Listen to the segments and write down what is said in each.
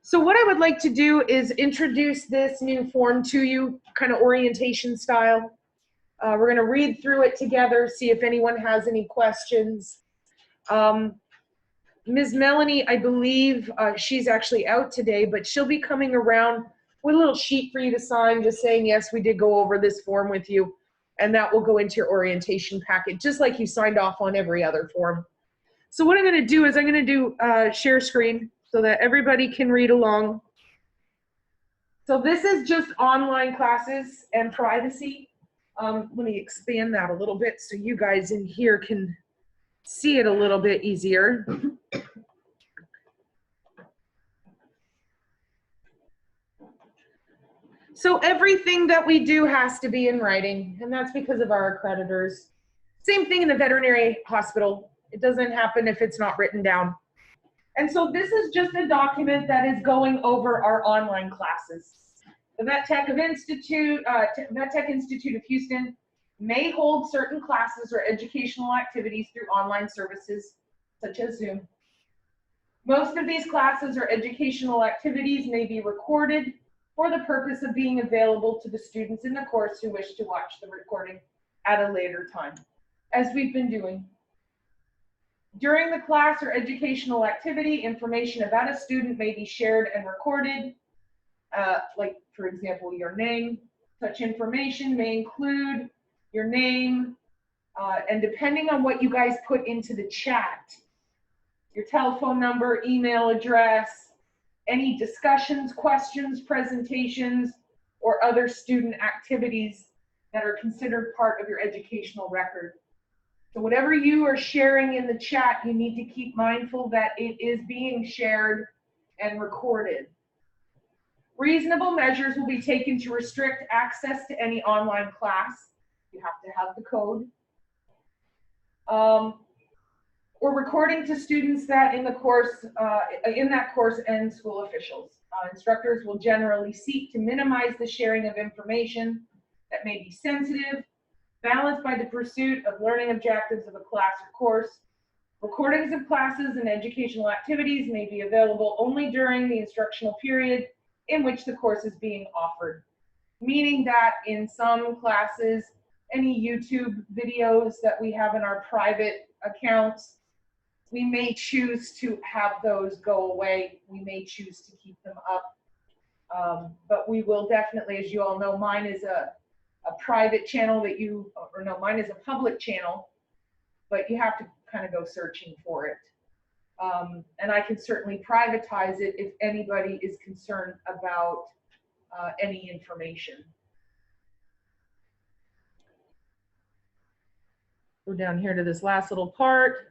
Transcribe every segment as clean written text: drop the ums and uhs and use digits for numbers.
So what I would like to do is introduce this new form to you, kind of orientation style. We're going to read through it together, see if anyone has any questions. Ms. Melanie, I believe she's actually out today, but she'll be coming around with a little sheet for you to sign, just saying, yes, we did go over this form with you, and that will go into your orientation packet, just like you signed off on every other form. So what I'm going to do is I'm going to do share screen so that everybody can read along. So this is just online classes and privacy. Let me expand that a little bit so you guys in here can see it a little bit easier. So everything that we do has to be in writing, and that's because of our accreditors. Same thing in the veterinary hospital. It doesn't happen if it's not written down. And so this is just a document that is going over our online classes. The VetTech Institute of Houston may hold certain classes or educational activities through online services, such as Zoom. Most of these classes or educational activities may be recorded for the purpose of being available to the students in the course who wish to watch the recording at a later time, as we've been doing. During the class or educational activity, information about a student may be shared and recorded, like, for example, your name. Such information may include your name, and depending on what you guys put into the chat, your telephone number, email address, any discussions, questions, presentations, or other student activities that are considered part of your educational record. So whatever you are sharing in the chat, you need to keep mindful that it is being shared and recorded. Reasonable measures will be taken to restrict access to any online class. You have to have the code. Or recording to students that in that course and school officials. Instructors will generally seek to minimize the sharing of information that may be sensitive, balanced by the pursuit of learning objectives of a class or course. Recordings of classes and educational activities may be available only during the instructional period in which the course is being offered, meaning that in some classes, any YouTube videos that we have in our private accounts, we may choose to have those go away. We may choose to keep them up. But we will definitely, as you all know, mine is a private channel that mine is a public channel, but you have to kind of go searching for it. And I can certainly privatize it if anybody is concerned about any information. Go down here to this last little part.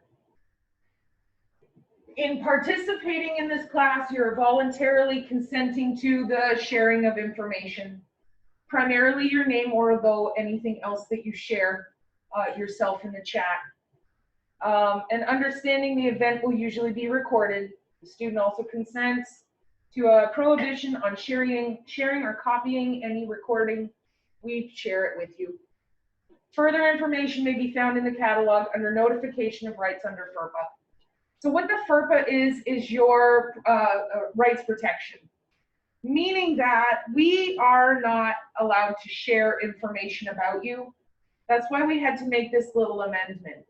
In participating in this class, you're voluntarily consenting to the sharing of information, primarily your name, or although anything else that you share yourself in the chat. And understanding the event will usually be recorded. The student also consents to a prohibition on sharing or copying any recording. We share it with you. Further information may be found in the catalog under notification of rights under FERPA. So what the FERPA is your rights protection, meaning that we are not allowed to share information about you. That's why we had to make this little amendment.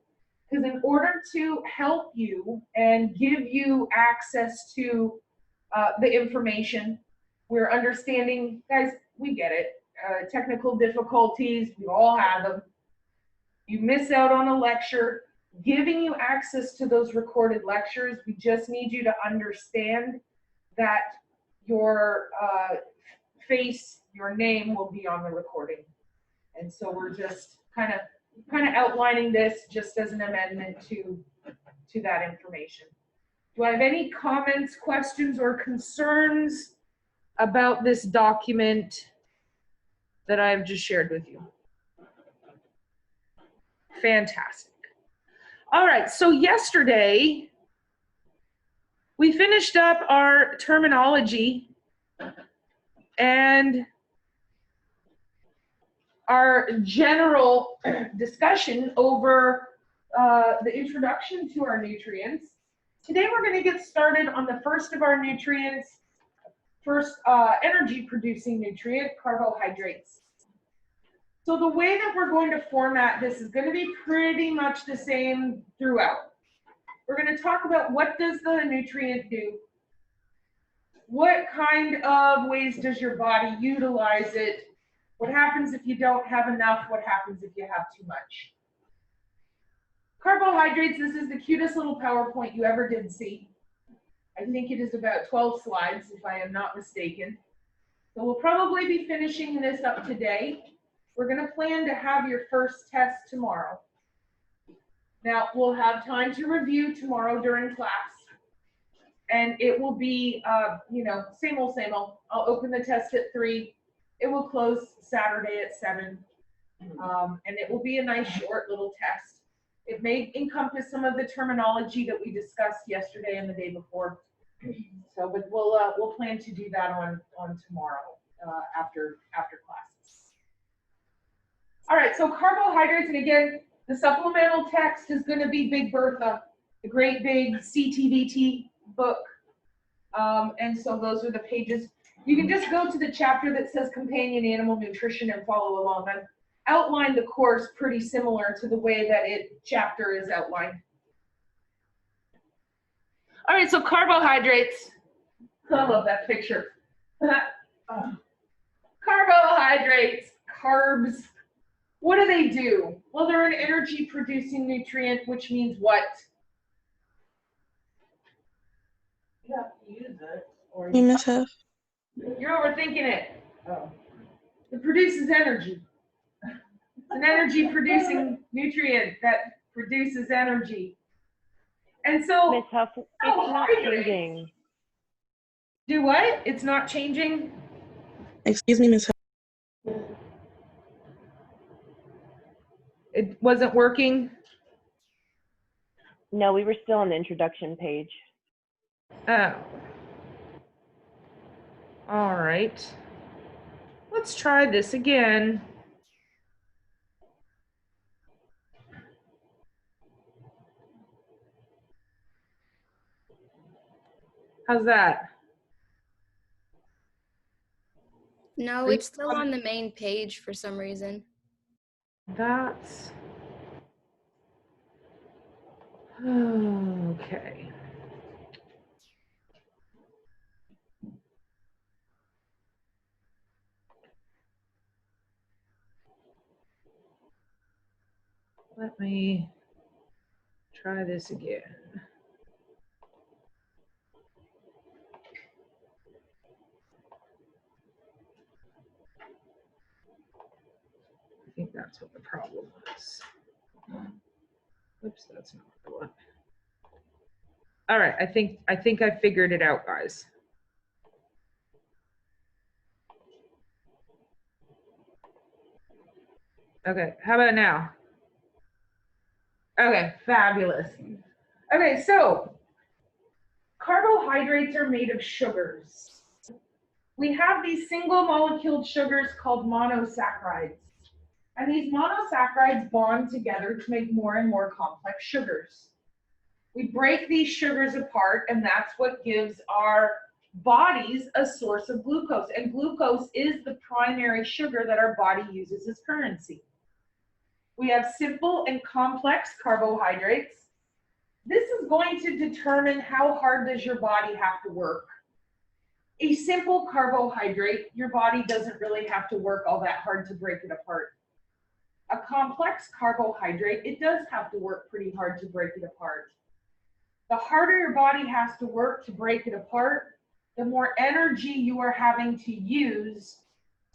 Because in order to help you and give you access to the information, we're understanding, guys, we get it. Technical difficulties, we all have them. You miss out on a lecture. Giving you access to those recorded lectures, we just need you to understand that your face, your name will be on the recording. And so we're just kind of outlining this just as an amendment to that information. Do I have any comments, questions, or concerns about this document that I've just shared with you? Fantastic. All right, so yesterday we finished up our terminology and our general discussion over the introduction to our nutrients. Today we're going to get started on the first of our nutrients, First, energy producing nutrient, carbohydrates. So the way that we're going to format this is going to be pretty much the same throughout. We're going to talk about what does the nutrient do? What kind of ways does your body utilize it? What happens if you don't have enough? What happens if you have too much? Carbohydrates, this is the cutest little PowerPoint you ever did see. I think it is about 12 slides, if I am not mistaken. So we'll probably be finishing this up today. We're going to plan to have your first test tomorrow. Now, we'll have time to review tomorrow during class. And it will be, same old, same old. I'll open the test at 3. It will close Saturday at 7. And it will be a nice short little test. It may encompass some of the terminology that we discussed yesterday and the day before. So, but we'll plan to do that on tomorrow after classes. All right, so carbohydrates, and again, the supplemental text is going to be Big Bertha, the great big CTVT book. And so those are the pages. You can just go to the chapter that says companion animal nutrition and follow along. I've outlined the course pretty similar to the way that chapter is outlined. All right, so carbohydrates. I love that picture. Carbohydrates, carbs. What do they do? Well, they're an energy producing nutrient, which means what? You have to use it. Or You must have. You're overthinking it. Oh. It produces energy. It's an energy producing nutrient that produces energy. And so, Miss Huff, it's not changing. Do what? It's not changing? Excuse me, Miss Huff. It wasn't working? No, we were still on the introduction page. Oh. All right. Let's try this again. How's that? No, it's still on the main page for some reason. That's okay. Let me try this again. I think that's what the problem was. Oops, that's not the one. All right, I think I figured it out, guys. Okay, how about now? Okay, fabulous. Okay, so carbohydrates are made of sugars. We have these single molecule sugars called monosaccharides. And these monosaccharides bond together to make more and more complex sugars. We break these sugars apart, and that's what gives our bodies a source of glucose. And glucose is the primary sugar that our body uses as currency. We have simple and complex carbohydrates. This is going to determine how hard does your body have to work. A simple carbohydrate, your body doesn't really have to work all that hard to break it apart. A complex carbohydrate, it does have to work pretty hard to break it apart. The harder your body has to work to break it apart, the more energy you are having to use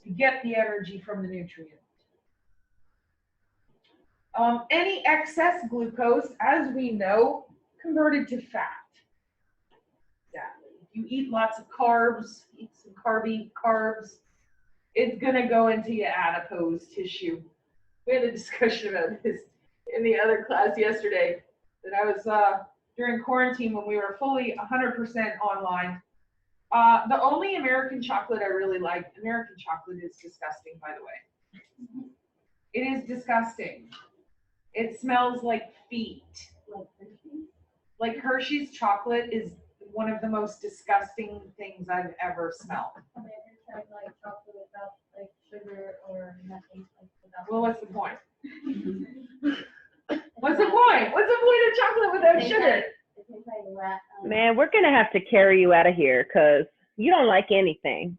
to get the energy from the nutrient. Any excess glucose, as we know, converted to fat. Exactly. If you eat lots of carbs, eat some carbs, it's gonna go into your adipose tissue. We had a discussion about this in the other class yesterday, that I was during quarantine when we were fully 100% online. The only American chocolate I really like, American chocolate is disgusting, by the way. It is disgusting. It smells like feet. Like Hershey's chocolate is one of the most disgusting things I've ever smelled. Have you ever tried like chocolate without like sugar or nothing? Like, without Well, what's the point? What's the point? What's the point of chocolate without sugar? It tastes like rat. Man, we're gonna have to carry you out of here because you don't like anything.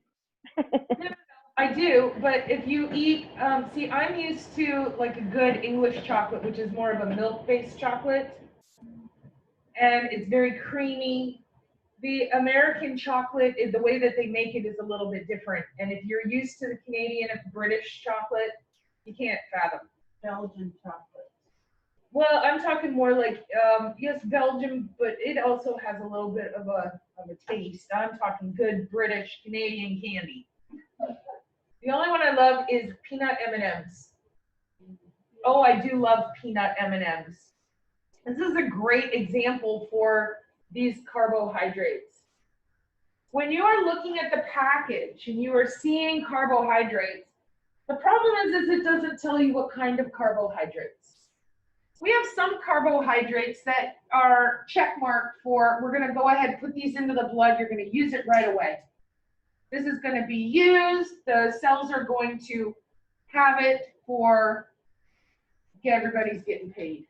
I do, but if you eat, see, I'm used to like a good English chocolate, which is more of a milk-based chocolate, and it's very creamy. The American chocolate, the way that they make it is a little bit different, and if you're used to the Canadian and British chocolate, you can't fathom. Belgian chocolate. Well, I'm talking more like, yes, Belgium, but it also has a little bit of a taste. I'm talking good British, Canadian candy. The only one I love is peanut M&Ms. Oh, I do love peanut M&Ms. This is a great example for these carbohydrates. When you are looking at the package and you are seeing carbohydrates, the problem is it doesn't tell you what kind of carbohydrates. We have some carbohydrates that are checkmarked for, we're going to go ahead, put these into the blood, you're going to use it right away. This is going to be used, the cells are going to have it for, everybody's getting paid.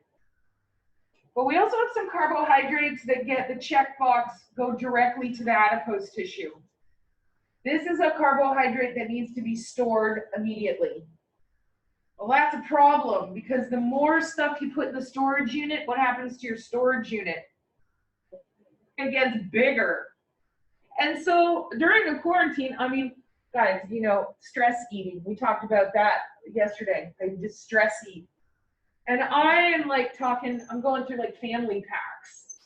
But we also have some carbohydrates that get the checkbox, go directly to the adipose tissue. This is a carbohydrate that needs to be stored immediately. Well, that's a problem because the more stuff you put in the storage unit, what happens to your storage unit? It gets bigger. And so during the quarantine, I mean, guys, you know, stress eating. We talked about that yesterday. They just stress eat. And I am like talking, I'm going through like family packs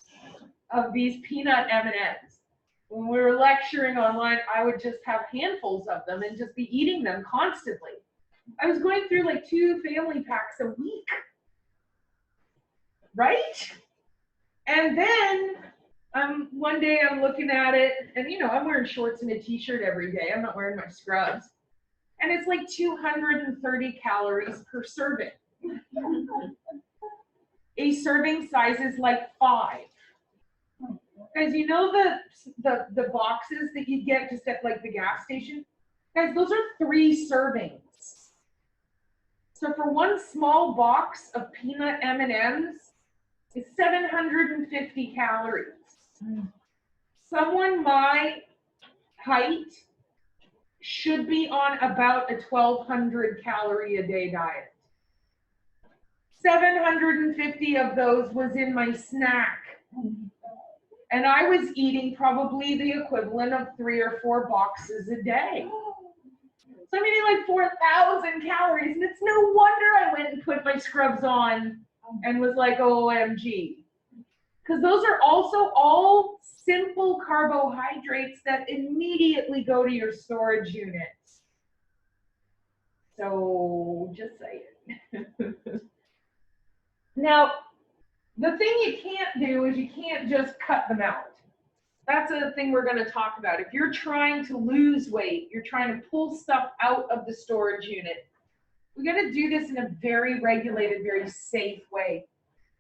of these peanut M&Ms. When we were lecturing online, I would just have handfuls of them and just be eating them constantly. I was going through like 2 family packs a week, right? And then one day I'm looking at it, and you know, I'm wearing shorts and a t-shirt every day. I'm not wearing my scrubs. And it's like 230 calories per serving. A serving size is like 5. Guys, you know the boxes that you get just at like the gas station? Guys, those are 3 servings. So for one small box of peanut M&Ms is 750 calories. Someone my height should be on about a 1,200 calorie a day diet. 750 of those was in my snack. And I was eating probably the equivalent of 3 or 4 boxes a day. So I'm eating like 4,000 calories, and it's no wonder I went and put my scrubs on and was like, OMG. Because those are also all simple carbohydrates that immediately go to your storage units. So just saying. Now, the thing you can't do is you can't just cut them out. That's a thing we're going to talk about. If you're trying to lose weight, you're trying to pull stuff out of the storage unit, we're going to do this in a very regulated, very safe way.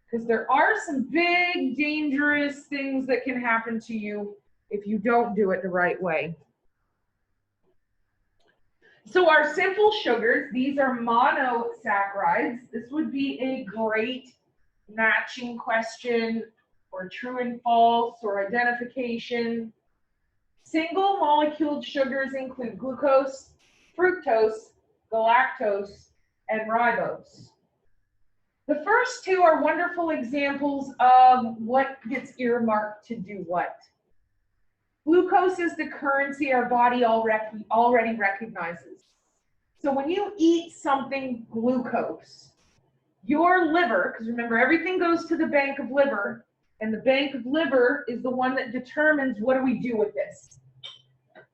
Because there are some big, dangerous things that can happen to you if you don't do it the right way. So our simple sugars, these are monosaccharides. This would be a great matching question or true and false or identification. Single moleculed sugars include glucose, fructose, galactose, and ribose. The first 2 are wonderful examples of what gets earmarked to do what. Glucose is the currency our body already recognizes. So when you eat something glucose, your liver, because remember everything goes to the bank of liver, and the bank of liver is the one that determines what do we do with this.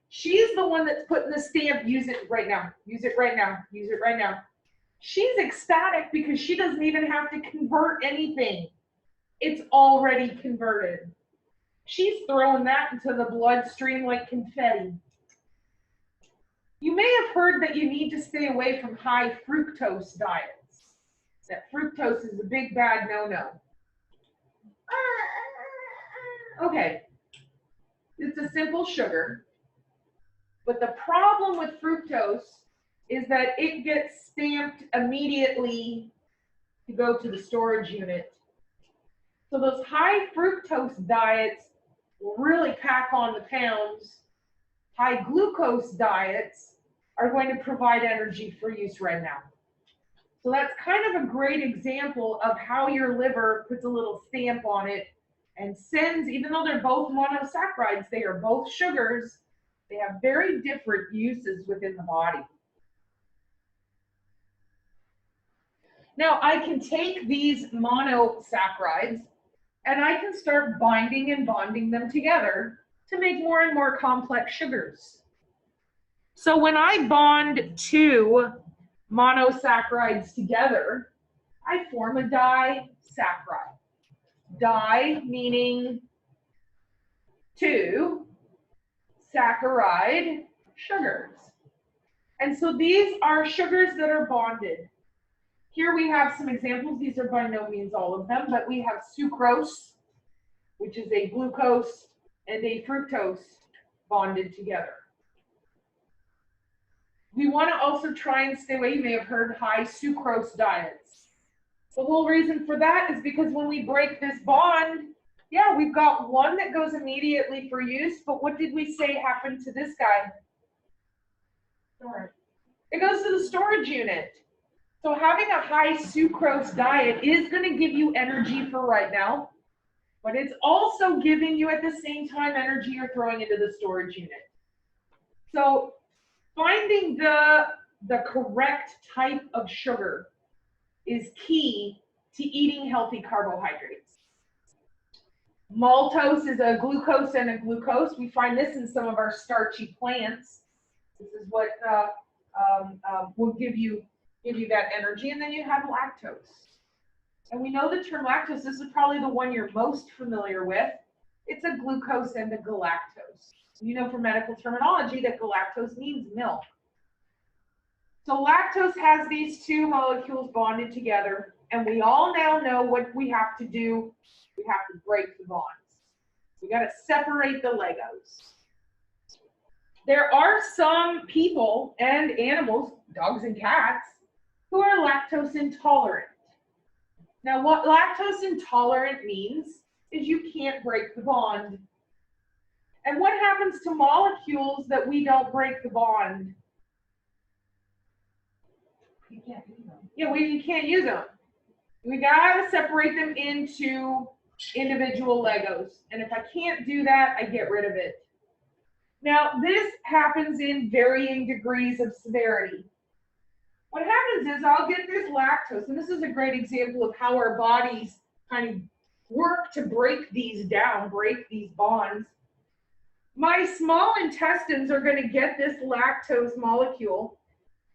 She's the one that's putting the stamp, use it right now, use it right now, use it right now. She's ecstatic because she doesn't even have to convert anything. It's already converted. She's throwing that into the bloodstream like confetti. You may have heard that you need to stay away from high fructose diets. That fructose is a big bad no-no. Okay, It's a simple sugar. But the problem with fructose is that it gets stamped immediately to go to the storage unit. So those high fructose diets will really pack on the pounds. High glucose diets are going to provide energy for use right now. So that's kind of a great example of how your liver puts a little stamp on it and sends, even though they're both monosaccharides, they are both sugars, they have very different uses within the body. Now I can take these monosaccharides and I can start binding and bonding them together to make more and more complex sugars. So when I bond two monosaccharides together, I form a disaccharide. Di meaning two, saccharide, sugars. And so these are sugars that are bonded. Here we have some examples. These are by no means all of them, but we have sucrose, which is a glucose and a fructose bonded together. We want to also try and stay away. You may have heard high sucrose diets. The whole reason for that is because when we break this bond, yeah, we've got one that goes immediately for use, but what did we say happened to this guy? It goes to the storage unit. So having a high sucrose diet is going to give you energy for right now, but it's also giving you at the same time energy you're throwing into the storage unit. So finding the correct type of sugar is key to eating healthy carbohydrates. Maltose is a glucose and a glucose. We find this in some of our starchy plants. This is what will give you that energy. And then you have lactose. And we know the term lactose, this is probably the one you're most familiar with. It's a glucose and a galactose. You know from medical terminology that galactose means milk. So lactose has these two molecules bonded together, and we all now know what we have to do. We have to break the bonds. We got to separate the Legos. There are some people and animals, dogs and cats, who are lactose intolerant. Now, what lactose intolerant means is you can't break the bond. And what happens to molecules that we don't break the bond? You can't use them. Yeah, you can't use them. We gotta separate them into individual Legos. And if I can't do that, I get rid of it. Now, this happens in varying degrees of severity. What happens is I'll get this lactose, and this is a great example of how our bodies kind of work to break these down, break these bonds. My small intestines are going to get this lactose molecule,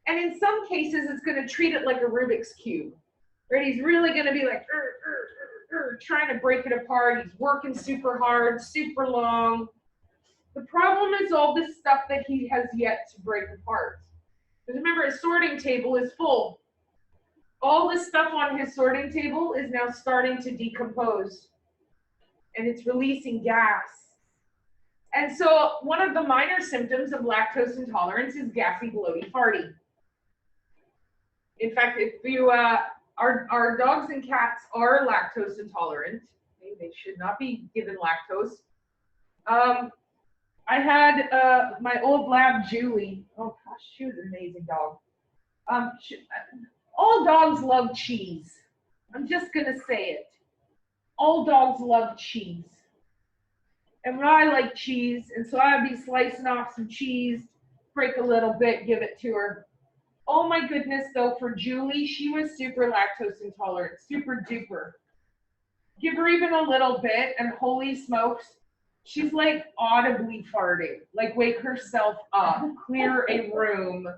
and in some cases, it's going to treat it like a Rubik's Cube. Right? He's really going to be like, trying to break it apart. He's working super hard, super long. The problem is all this stuff that he has yet to break apart. Because remember, his sorting table is full. All this stuff on his sorting table is now starting to decompose. And it's releasing gas. And so one of the minor symptoms of lactose intolerance is gassy, bloaty, farty. In fact, if you, our dogs and cats are lactose intolerant. They should not be given lactose. I had my old lab, Julie. Oh gosh, she was an amazing dog. All dogs love cheese. I'm just gonna say it. All dogs love cheese. And when I like cheese, and so I'd be slicing off some cheese, break a little bit, give it to her. Oh my goodness, though, for Julie, she was super lactose intolerant, super duper. Give her even a little bit, and holy smokes, she's like audibly farting, like wake herself up, clear a room,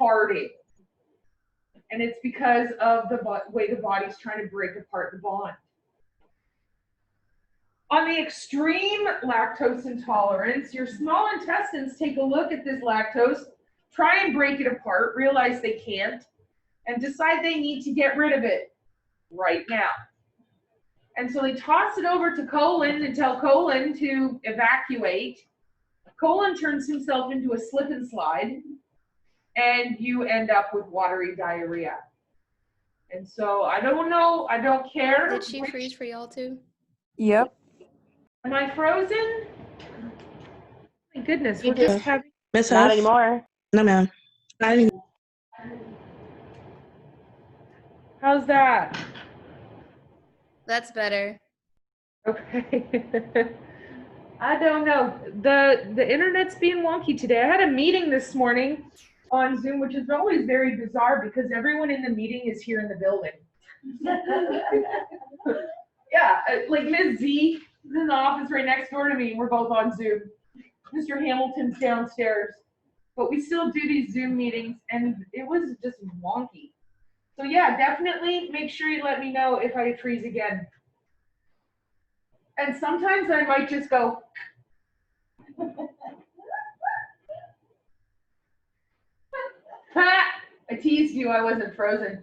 farting. And it's because of the way the body's trying to break apart the bond. On the extreme lactose intolerance, your small intestines take a look at this lactose, try and break it apart, realize they can't, and decide they need to get rid of it right now. And so they toss it over to colon and tell colon to evacuate. Colon turns himself into a slip and slide, and you end up with watery diarrhea. And so I don't know, I don't care. Did she freeze for y'all too? Yep. Am I frozen? My goodness, You we're just did. having. Miss Not Huff? anymore. No, ma'am. Not anymore. How's that? That's better. Okay. I don't know. The internet's being wonky today. I had a meeting this morning on Zoom, which is always very bizarre because everyone in the meeting is here in the building. Yeah, like Ms. Z is in the office right next door to me. We're both on Zoom. Mr. Hamilton's downstairs. But we still do these Zoom meetings, and it was just wonky. So yeah, definitely make sure you let me know if I freeze again. And sometimes I might just go. Ha! I teased you, I wasn't frozen.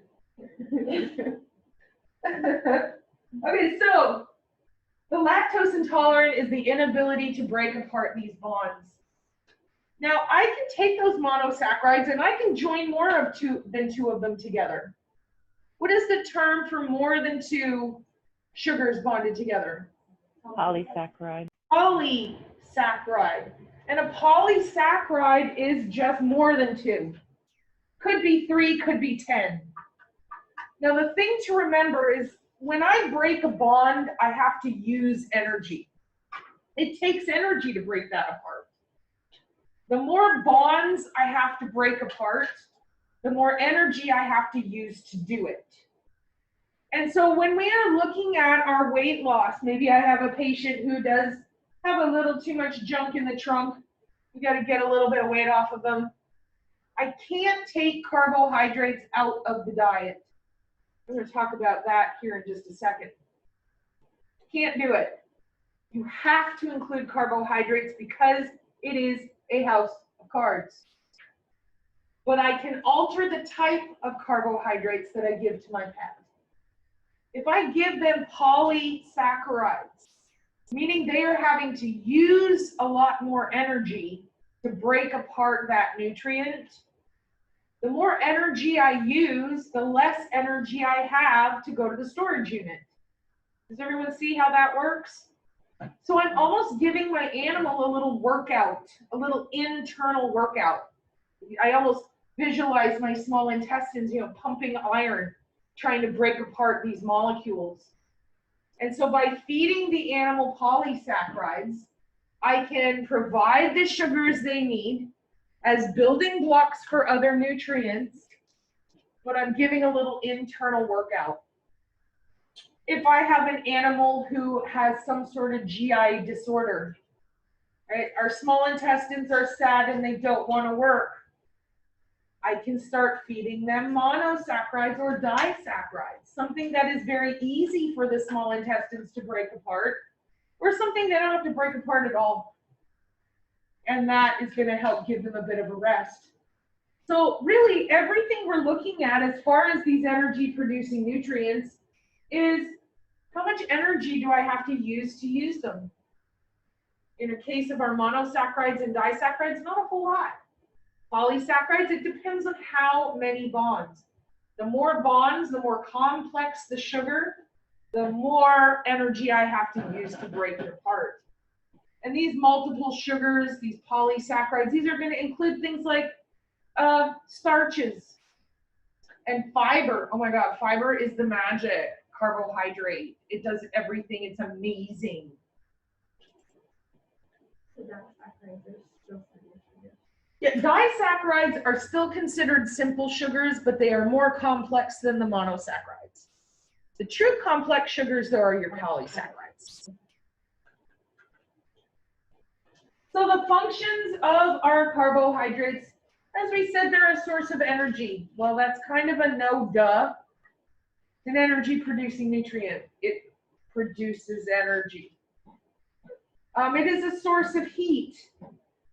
Okay, so the lactose intolerant is the inability to break apart these bonds. Now, I can take those monosaccharides and I can join more than two of them together. What is the term for more than two sugars bonded together? Polysaccharide. Polysaccharide. And a polysaccharide is just more than two. Could be 3, could be 10. Now, the thing to remember is when I break a bond, I have to use energy. It takes energy to break that apart. The more bonds I have to break apart, the more energy I have to use to do it. And so when we are looking at our weight loss, maybe I have a patient who does have a little too much junk in the trunk. We got to get a little bit of weight off of them. I can't take carbohydrates out of the diet. I'm going to talk about that here in just a second. Can't do it. You have to include carbohydrates because it is a house of cards. But I can alter the type of carbohydrates that I give to my pet. If I give them polysaccharides, meaning they are having to use a lot more energy to break apart that nutrient, the more energy I use, the less energy I have to go to the storage unit. Does everyone see how that works? So I'm almost giving my animal a little workout, a little internal workout. I almost visualize my small intestines, pumping iron, trying to break apart these molecules. And so by feeding the animal polysaccharides, I can provide the sugars they need as building blocks for other nutrients, but I'm giving a little internal workout. If I have an animal who has some sort of GI disorder, right? Our small intestines are sad and they don't want to work. I can start feeding them monosaccharides or disaccharides, something that is very easy for the small intestines to break apart, or something they don't have to break apart at all. And that is going to help give them a bit of a rest. So really, everything we're looking at as far as these energy-producing nutrients is how much energy do I have to use them? In a case of our monosaccharides and disaccharides, not a whole lot. Polysaccharides, it depends on how many bonds. The more bonds, the more complex the sugar, the more energy I have to use to break it apart. And these multiple sugars, these polysaccharides, these are going to include things like starches and fiber. Oh my God, fiber is the magic carbohydrate. It does everything. It's amazing. Yeah, disaccharides are still considered simple sugars, but they are more complex than the monosaccharides. The true complex sugars, though, are your polysaccharides. So the functions of our carbohydrates, as we said, they're a source of energy. Well, that's kind of a no-duh. It's an energy-producing nutrient. It produces energy. It is a source of heat.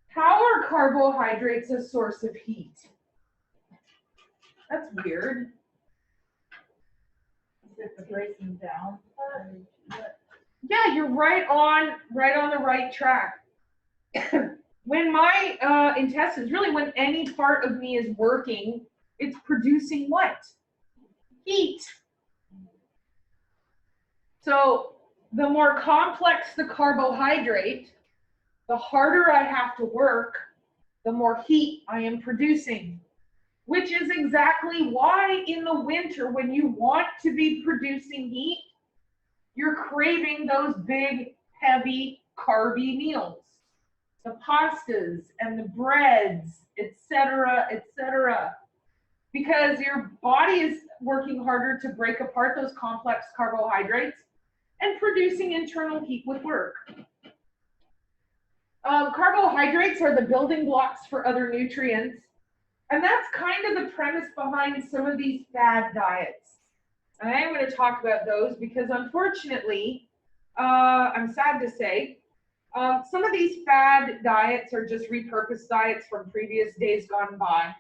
How are carbohydrates a source of heat? That's weird. Is it the breaking down? Yeah, you're right on the right track. When my intestines, really when any part of me is working, it's producing what? Heat. So the more complex the carbohydrate, the harder I have to work, the more heat I am producing. Which is exactly why in the winter, when you want to be producing heat, you're craving those big, heavy, carby meals. The pastas and the breads, etc., etc. Because your body is working harder to break apart those complex carbohydrates and producing internal heat with work. Carbohydrates are the building blocks for other nutrients. And that's kind of the premise behind some of these fad diets. And I am going to talk about those because unfortunately, I'm sad to say, some of these fad diets are just repurposed diets from previous days gone by.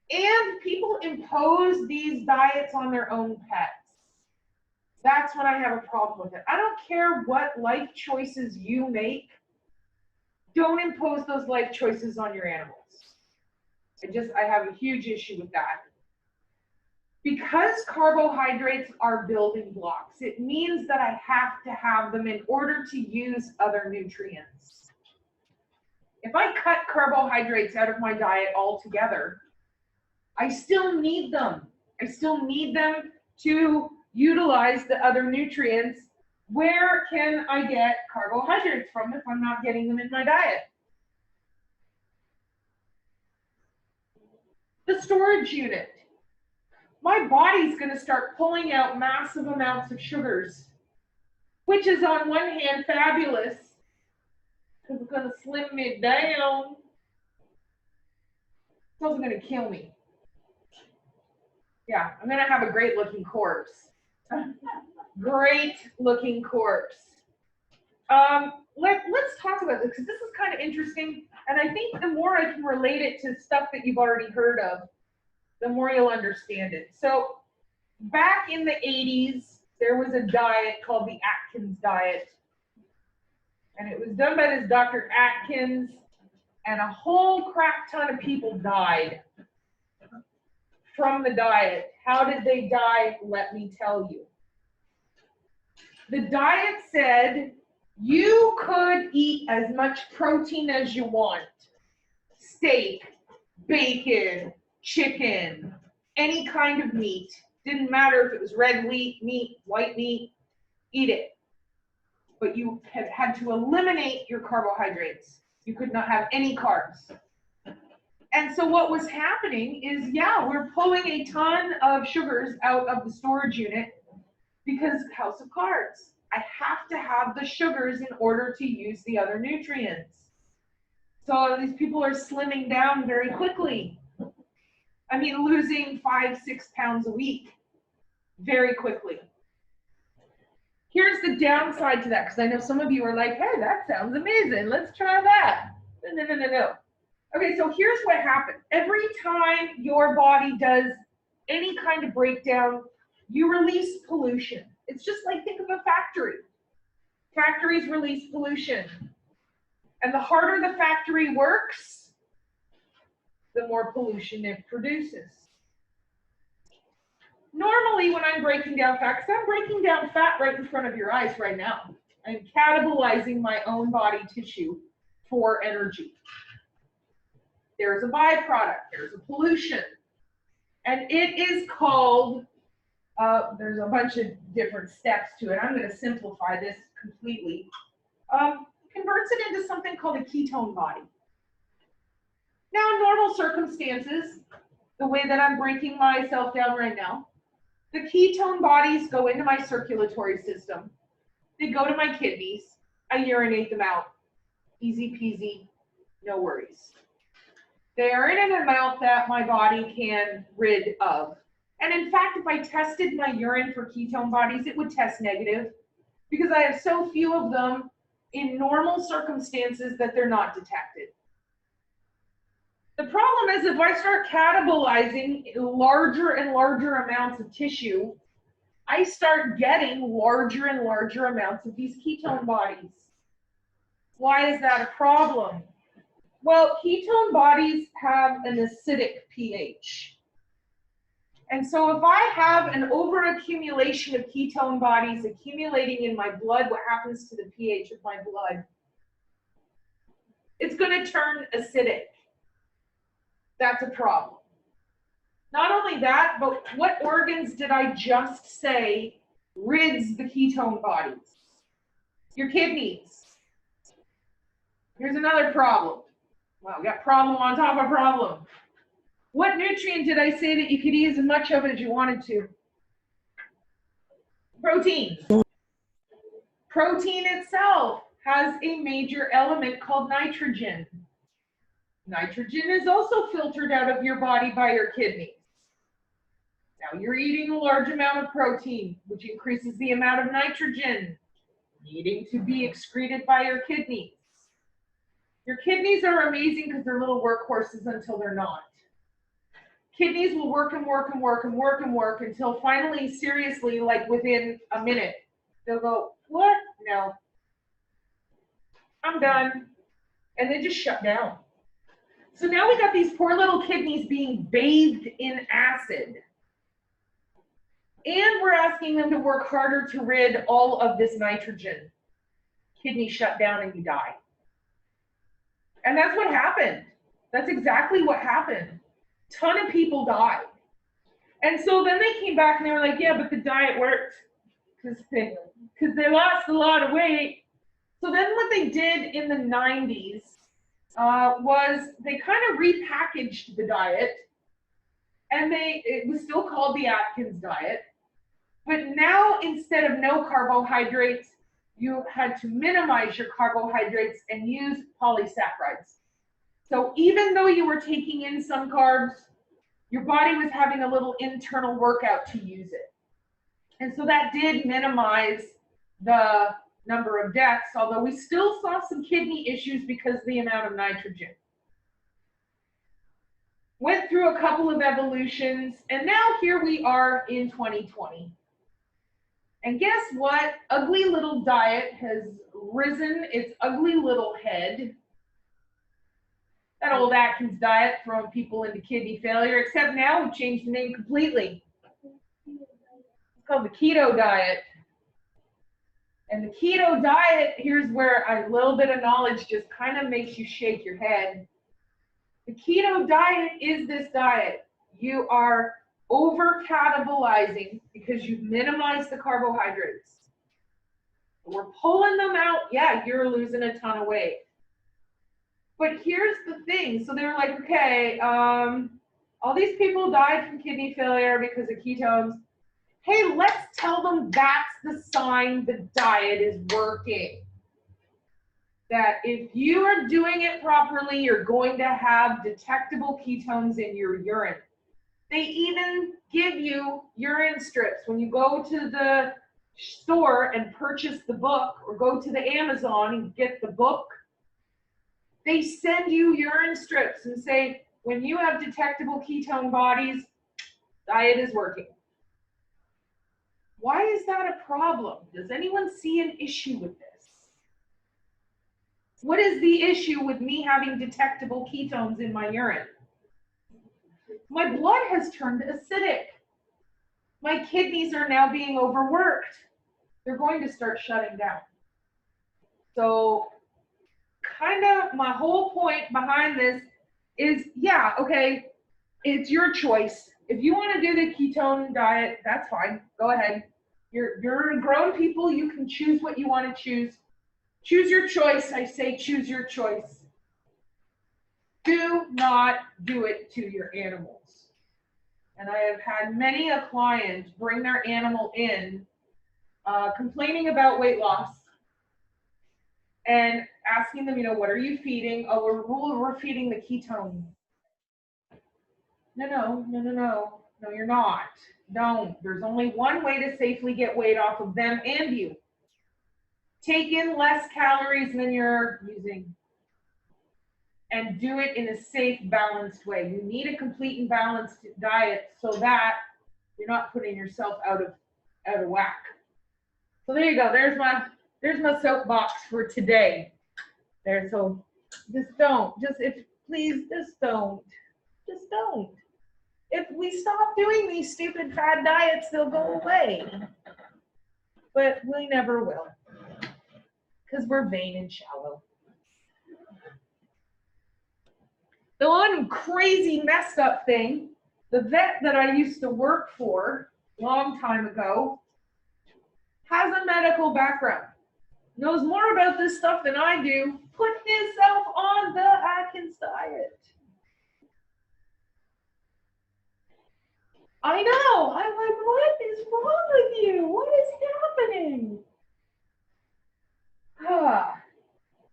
And people impose these diets on their own pets. That's when I have a problem with it. I don't care what life choices you make. Don't impose those life choices on your animals. I have a huge issue with that. Because carbohydrates are building blocks, it means that I have to have them in order to use other nutrients. If I cut carbohydrates out of my diet altogether, I still need them. I still need them to utilize the other nutrients. Where can I get carbohydrates from if I'm not getting them in my diet? The storage unit. My body's going to start pulling out massive amounts of sugars, which is on one hand fabulous because it's going to slim me down. It's also going to kill me. Yeah, I'm going to have a great looking corpse. Great looking corpse. Let's talk about this because this is kind of interesting. And I think the more I can relate it to stuff that you've already heard of, the more you'll understand it. So back in the 80s, there was a diet called the Atkins diet. And it was done by this Dr. Atkins, and a whole crap ton of people died from the diet. How did they die? Let me tell you. The diet said you could eat as much protein as you want. Steak, bacon, chicken, any kind of meat. Didn't matter if it was red meat, white meat, eat it. But you had to eliminate your carbohydrates. You could not have any carbs. And so what was happening is, yeah, we're pulling a ton of sugars out of the storage unit because House of Cards. I have to have the sugars in order to use the other nutrients. So these people are slimming down very quickly. I mean, losing 5-6 pounds a week very quickly. Here's the downside to that, because I know some of you are like, hey, that sounds amazing. Let's try that. No. Okay, so here's what happens. Every time your body does any kind of breakdown, you release pollution. It's just like, think of a factory. Factories release pollution. And the harder the factory works, the more pollution it produces. Normally when I'm breaking down fat, because I'm breaking down fat right in front of your eyes right now. I'm catabolizing my own body tissue for energy. There's a byproduct, there's a pollution. And it is called, there's a bunch of different steps to it. I'm going to simplify this completely. Converts it into something called a ketone body. Now, in normal circumstances, the way that I'm breaking myself down right now, the ketone bodies go into my circulatory system. They go to my kidneys. I urinate them out. Easy peasy, no worries. They are in an amount that my body can rid of. And in fact, if I tested my urine for ketone bodies, it would test negative because I have so few of them in normal circumstances that they're not detected. The problem is if I start catabolizing larger and larger amounts of tissue, I start getting larger and larger amounts of these ketone bodies. Why is that a problem? Well, ketone bodies have an acidic pH. And so if I have an overaccumulation of ketone bodies accumulating in my blood, what happens to the pH of my blood? It's going to turn acidic. That's a problem. Not only that, but what organs did I just say rids the ketone bodies? Your kidneys. Here's another problem. Wow, we got problem on top of problem. What nutrient did I say that you could eat as much of it as you wanted to? Protein. Protein itself has a major element called nitrogen. Nitrogen is also filtered out of your body by your kidneys. Now you're eating a large amount of protein, which increases the amount of nitrogen needing to be excreted by your kidneys. Your kidneys are amazing because they're little workhorses until they're not. Kidneys will work and work and work and work and work until finally, seriously, like within a minute, they'll go, what? No. I'm done. And they just shut down. So now we got these poor little kidneys being bathed in acid. And we're asking them to work harder to rid all of this nitrogen. Kidney shut down and you die. And that's what happened. That's exactly what happened. Ton of people died. And so then they came back and they were like, yeah, but the diet worked because they lost a lot of weight. So then what they did in the 90s was they kind of repackaged the diet, and it was still called the Atkins diet. But now instead of no carbohydrates, you had to minimize your carbohydrates and use polysaccharides. So even though you were taking in some carbs, your body was having a little internal workout to use it. And so that did minimize the number of deaths, although we still saw some kidney issues because of the amount of nitrogen. Went through a couple of evolutions, and now here we are in 2020. And guess what? Ugly Little Diet has risen its ugly little head. That old Atkins diet throwing people into kidney failure, except now we've changed the name completely. It's called the keto diet. And the keto diet, here's where a little bit of knowledge just kind of makes you shake your head. The keto diet is this diet. You are over-catabolizing because you've minimized the carbohydrates. We're pulling them out. Yeah, you're losing a ton of weight. But here's the thing. So they were like, okay, all these people died from kidney failure because of ketones. Hey, let's tell them that's the sign the diet is working. That if you are doing it properly, you're going to have detectable ketones in your urine. They even give you urine strips. When you go to the store and purchase the book, or go to the Amazon and get the book, they send you urine strips and say, when you have detectable ketone bodies, diet is working. Why is that a problem? Does anyone see an issue with this? What is the issue with me having detectable ketones in my urine? My blood has turned acidic. My kidneys are now being overworked. They're going to start shutting down. So kind of my whole point behind this is, yeah, okay, it's your choice. If you want to do the ketone diet, that's fine. Go ahead. You're grown people. You can choose what you want to choose. Choose your choice. I say choose your choice. Do not do it to your animals. And I have had many a client bring their animal in complaining about weight loss and asking them, what are you feeding? Oh, we're feeding the ketone. No, you're not. Don't. There's only one way to safely get weight off of them and you. Take in less calories than you're using. And do it in a safe, balanced way. You need a complete and balanced diet so that you're not putting yourself out of out of whack. So there you go. There's my soapbox for today. There, so just don't. Please just don't. Just don't. If we stop doing these stupid fad diets, they'll go away. But we never will. Because we're vain and shallow. The one crazy messed up thing, the vet that I used to work for a long time ago has a medical background, knows more about this stuff than I do, put himself on the Atkins diet. I know, I'm like, what is wrong with you? What is happening?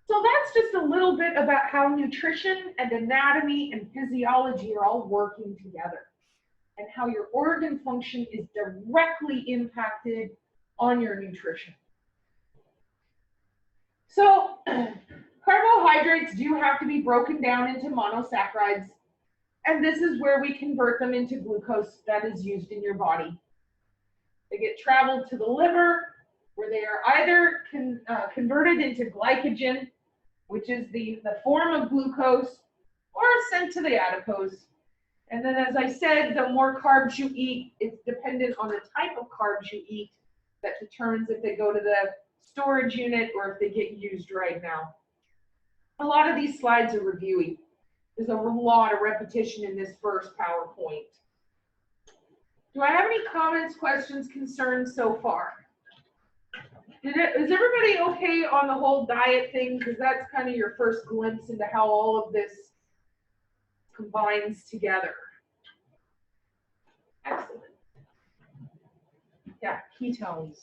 So that's just a little bit about how nutrition and anatomy and physiology are all working together, and how your organ function is directly impacted on your nutrition. So carbohydrates do have to be broken down into monosaccharides, and this is where we convert them into glucose that is used in your body. They get traveled to the liver, where they are either converted into glycogen, which is the form of glucose, or sent to the adipose. And then, as I said, the more carbs you eat, it's dependent on the type of carbs you eat that determines if they go to the storage unit or if they get used right now. A lot of these slides are reviewy. There's a lot of repetition in this first PowerPoint. Do I have any comments, questions, concerns so far? Is everybody okay on the whole diet thing? Because that's kind of your first glimpse into how all of this combines together. Excellent. Yeah, ketones.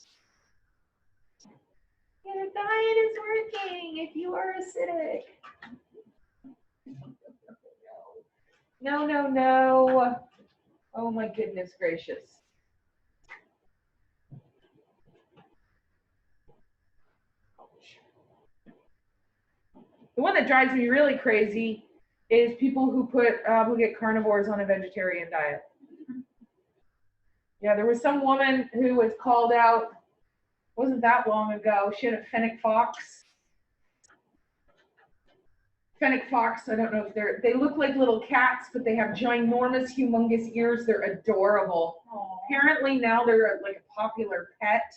Your diet is working if you are acidic. No, no, no. Oh my goodness gracious. The one that drives me really crazy is people who put obligate carnivores on a vegetarian diet. Yeah, there was some woman who was called out, wasn't that long ago. She had a fennec fox. Fennec fox, I don't know if they look like little cats, but they have ginormous, humongous ears. They're adorable. Aww. Apparently now they're like a popular pet.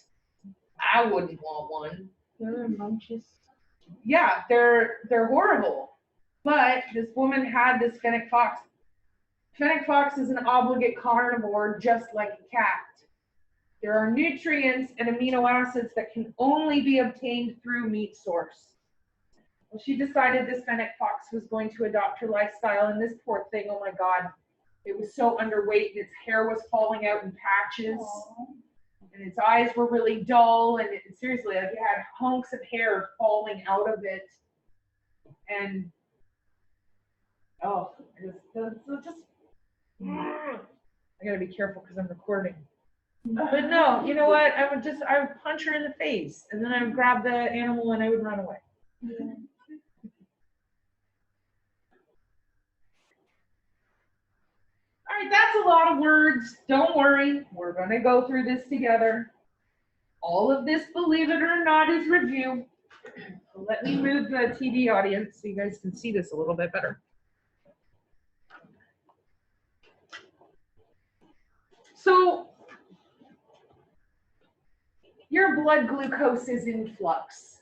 I wouldn't want one. They're rambunctious. Yeah, they're horrible. But this woman had this fennec fox. Fennec fox is an obligate carnivore, just like a cat. There are nutrients and amino acids that can only be obtained through meat source. Well, she decided this fennec fox was going to adopt her lifestyle, and this poor thing, oh my God, it was so underweight, and its hair was falling out in patches. Aww. And its eyes were really dull, and seriously, like, it had hunks of hair falling out of it. And, oh, I gotta be careful because I'm recording. But no, you know what? I would punch her in the face, and then I would grab the animal and I would run away. Yeah. All right, that's a lot of words. Don't worry, we're going to go through this together. All of this, believe it or not, is review. So let me move the TV audience so you guys can see this a little bit better. So your blood glucose is in flux.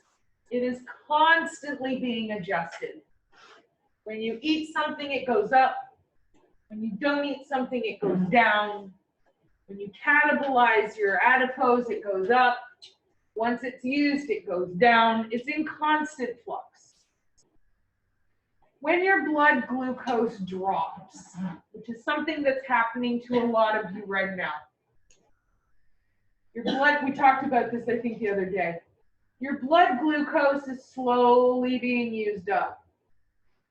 It is constantly being adjusted. When you eat something, it goes up. When you don't eat something, it goes down. When you catabolize your adipose, it goes up. Once it's used, it goes down. It's in constant flux. When your blood glucose drops, which is something that's happening to a lot of you right now. Your blood, we talked about this, I think, the other day. Your blood glucose is slowly being used up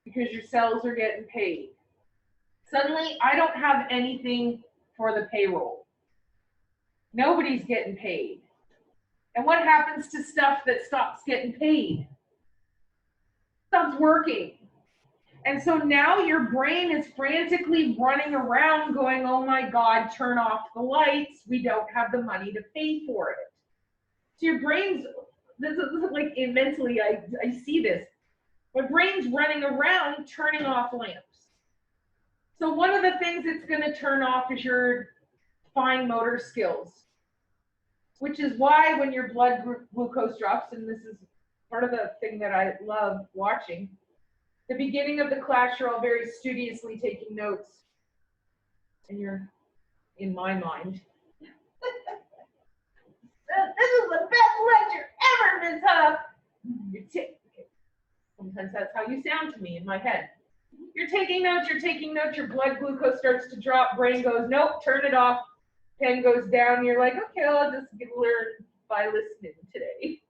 because your cells are getting paid. Suddenly, I don't have anything for the payroll. Nobody's getting paid. And what happens to stuff that stops getting paid? Stops working. And so now your brain is frantically running around going, oh my God, turn off the lights. We don't have the money to pay for it. So your brain's, this is like mentally, I see this. My brain's running around turning off lamps. So one of the things it's going to turn off is your fine motor skills, which is why when your blood glucose drops, and this is part of the thing that I love watching, the beginning of the class, you're all very studiously taking notes, and you're, in my mind, this is the best lecture ever, Ms. Huff. Sometimes that's how you sound to me in my head. You're taking notes, your blood glucose starts to drop, brain goes, nope, turn it off, pen goes down, you're like, okay, I'll just learn by listening today.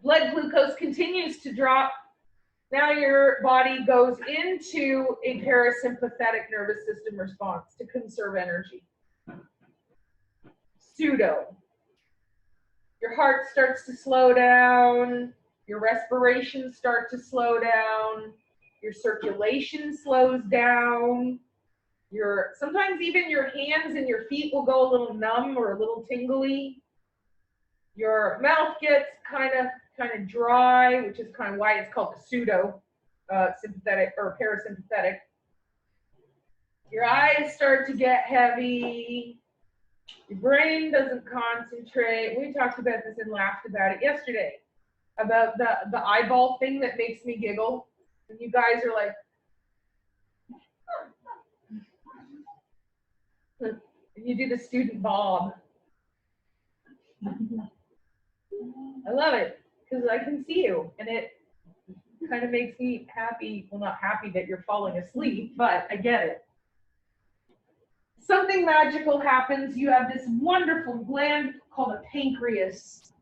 Blood glucose continues to drop. Now your body goes into a parasympathetic nervous system response to conserve energy. Pseudo. Your heart starts to slow down, your respiration starts to slow down, your circulation slows down, sometimes even your hands and your feet will go a little numb or a little tingly. Your mouth gets kind of dry, which is kind of why it's called the pseudo sympathetic or parasympathetic. Your eyes start to get heavy. Your brain doesn't concentrate. We talked about this and laughed about it yesterday, about the eyeball thing that makes me giggle. And you guys are like, and you do the student bob. I love it because I can see you, and it kind of makes me happy. Well, not happy that you're falling asleep, but I get it. Something magical happens. You have this wonderful gland called a pancreas.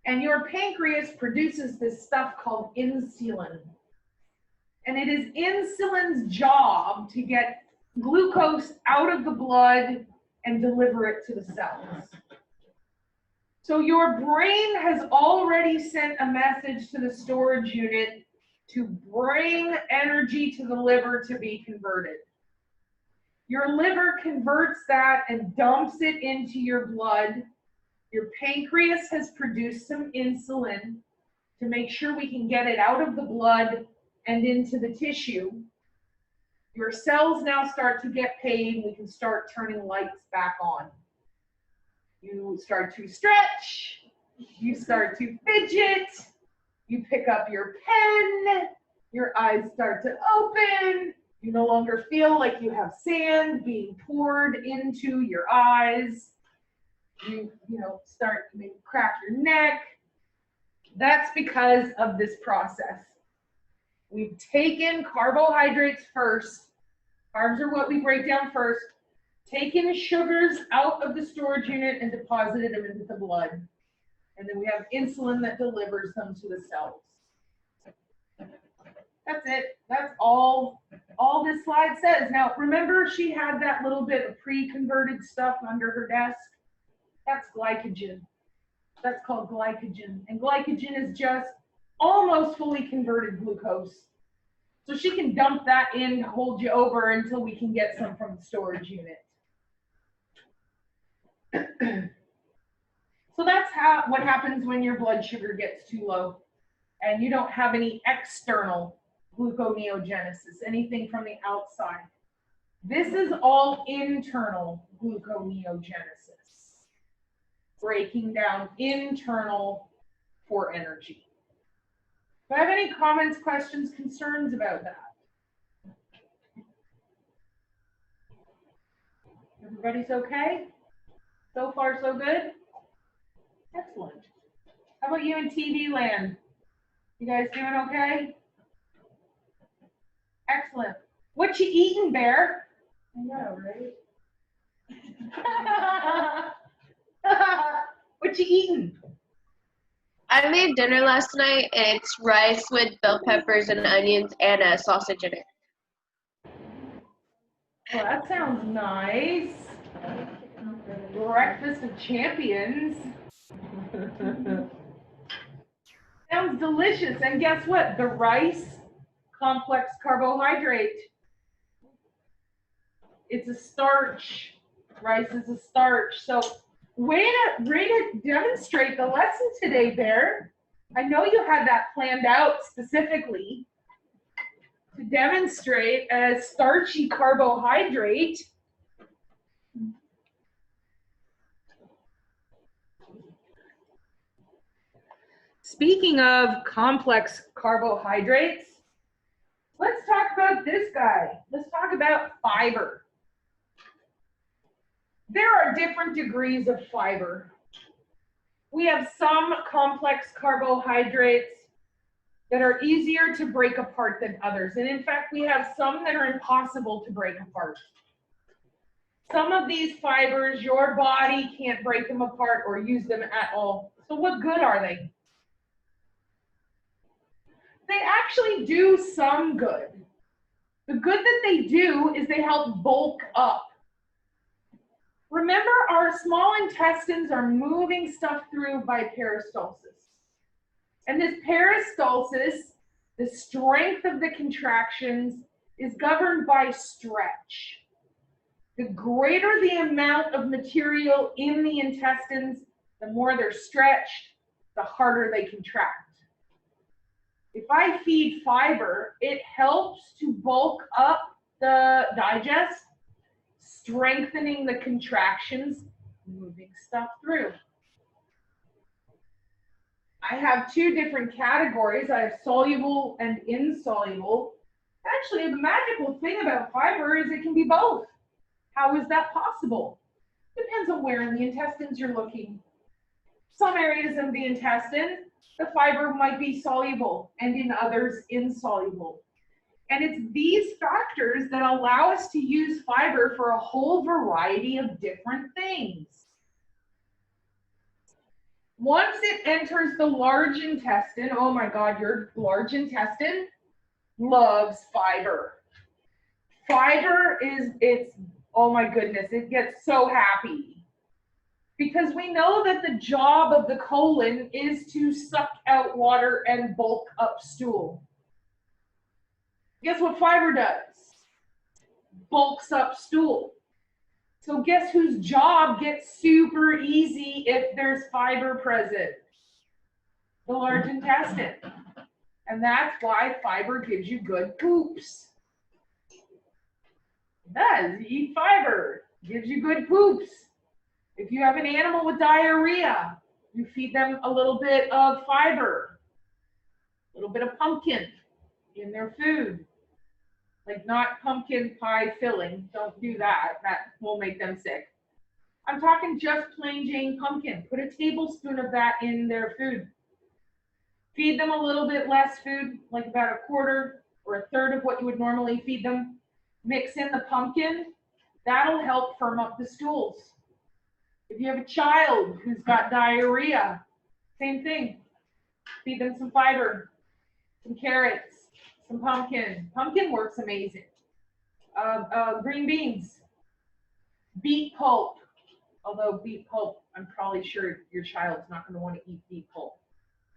And your pancreas produces this stuff called insulin. And it is insulin's job to get glucose out of the blood and deliver it to the cells. So your brain has already sent a message to the storage unit to bring energy to the liver to be converted. Your liver converts that and dumps it into your blood. Your pancreas has produced some insulin to make sure we can get it out of the blood and into the tissue. Your cells now start to get paid. We can start turning lights back on. You start to stretch. You start to fidget. You pick up your pen. Your eyes start to open. You no longer feel like you have sand being poured into your eyes. You start to maybe crack your neck. That's because of this process. We've taken carbohydrates first. Carbs are what we break down first. Taken sugars out of the storage unit and deposited them into the blood. And then we have insulin that delivers them to the cells. That's it. That's all this slide says. Now, remember she had that little bit of pre-converted stuff under her desk? That's glycogen. That's called glycogen. And glycogen is just almost fully converted glucose. So she can dump that in to hold you over until we can get some from the storage unit. So that's what happens when your blood sugar gets too low and you don't have any external gluconeogenesis, anything from the outside. This is all internal gluconeogenesis, breaking down internal for energy. Do I have any comments, questions, concerns about that? Everybody's okay? So far, so good? Excellent. How about you in TV land? You guys doing okay? Excellent. What you eating, Bear? I know, right? What you eating? I made dinner last night, and it's rice with bell peppers and onions and a sausage in it. Well, that sounds nice. Breakfast of champions. Sounds delicious. And guess what? The rice, complex carbohydrate. It's a starch. Rice is a starch. So way to demonstrate the lesson today, Bear. I know you had that planned out specifically to demonstrate a starchy carbohydrate. Speaking of complex carbohydrates, let's talk about this guy. Let's talk about fiber. There are different degrees of fiber. We have some complex carbohydrates that are easier to break apart than others. And in fact, we have some that are impossible to break apart. Some of these fibers, your body can't break them apart or use them at all. So what good are they? They actually do some good. The good that they do is they help bulk up. Remember, our small intestines are moving stuff through by peristalsis. And this peristalsis, the strength of the contractions, is governed by stretch. The greater the amount of material in the intestines, the more they're stretched, the harder they contract. If I feed fiber, it helps to bulk up the digest, strengthening the contractions, moving stuff through. I have two different categories. I have soluble and insoluble. Actually, the magical thing about fiber is it can be both. How is that possible? Depends on where in the intestines you're looking. Some areas of the intestine, the fiber might be soluble, and in others, insoluble. And it's these factors that allow us to use fiber for a whole variety of different things. Once it enters the large intestine, oh my God, your large intestine loves fiber. Fiber oh my goodness, it gets so happy. Because we know that the job of the colon is to suck out water and bulk up stool. Guess what fiber does? Bulks up stool. So guess whose job gets super easy if there's fiber present? The large intestine. And that's why fiber gives you good poops. It does. You eat fiber, gives you good poops. If you have an animal with diarrhea, you feed them a little bit of fiber, a little bit of pumpkin in their food. Like not pumpkin pie filling. Don't do that. That will make them sick. I'm talking just plain Jane pumpkin. Put a tablespoon of that in their food. Feed them a little bit less food, like about a quarter or a third of what you would normally feed them. Mix in the pumpkin. That'll help firm up the stools. If you have a child who's got diarrhea, same thing. Feed them some fiber, some carrots, some pumpkin. Pumpkin works amazing. Green beans, beet pulp. Although beet pulp, I'm probably sure your child's not going to want to eat beet pulp.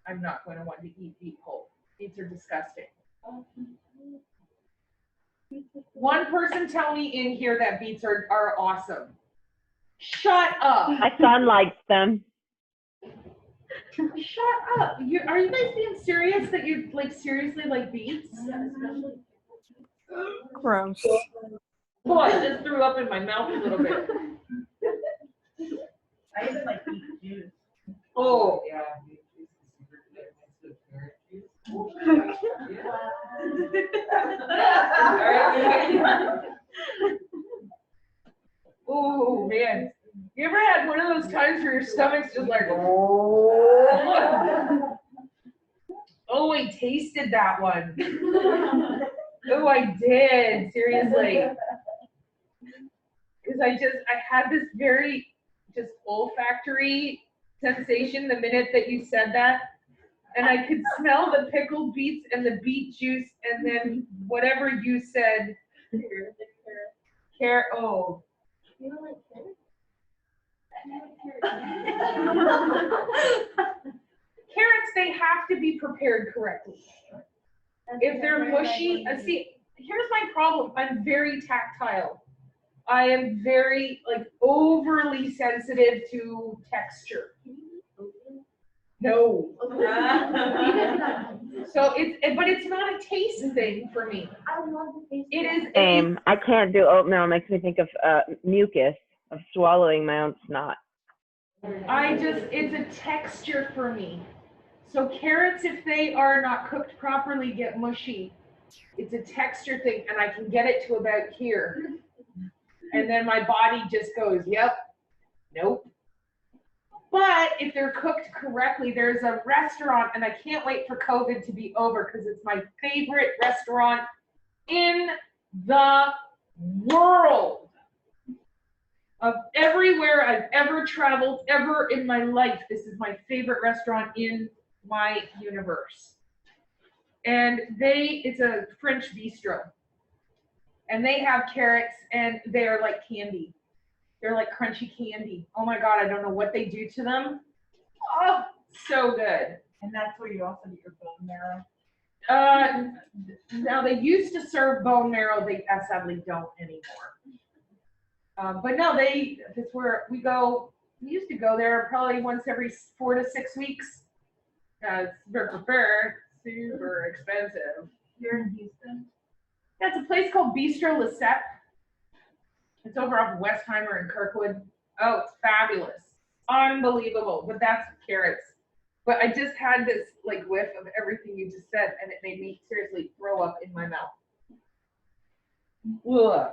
I'm not going to want to eat beet pulp. Beets are disgusting. One person tell me in here that beets are awesome. Shut up. My son likes them. Shut up. Are you guys being serious that you seriously like beets? Gross. Oh, I just threw up in my mouth a little bit. I even like beet juice. Oh, Yeah, beet juice is super good next to carrot juice. oh man. You ever had one of those times where your stomach's just like, oh, oh, I tasted that one. Oh, I did, seriously. Because I had this very just olfactory sensation the minute that you said that. And I could smell the pickled beets and the beet juice and then whatever you said. Carrot, oh. You don't like carrots? carrots, they have to be prepared correctly. If they're mushy, see, here's my problem. I'm very tactile. I am very, like, overly sensitive to texture. No. So but it's not a taste thing for me. I love the taste. It is. Same. I can't do oatmeal. It makes me think of mucus, of swallowing my own snot. It's a texture for me. So carrots, if they are not cooked properly, get mushy. It's a texture thing, and I can get it to about here. And then my body just goes, yep, nope. But if they're cooked correctly, there's a restaurant, and I can't wait for COVID to be over because it's my favorite restaurant in the world. Of everywhere I've ever traveled, ever in my life, this is my favorite restaurant in my universe. And it's a French bistro. And they have carrots, and they're like candy. They're like crunchy candy. Oh my God, I don't know what they do to them. Oh, so good. And that's where you also get your bone marrow. Now they used to serve bone marrow. They sadly don't anymore. But no, that's where we go. We used to go there probably once every 4 to 6 weeks. It's super expensive. You're in Houston? That's a place called Bistro Lesseps. It's over off of Westheimer and Kirkwood. Oh, it's fabulous. Unbelievable. But that's carrots. But I just had this like whiff of everything you just said, and it made me seriously throw up in my mouth. Ugh.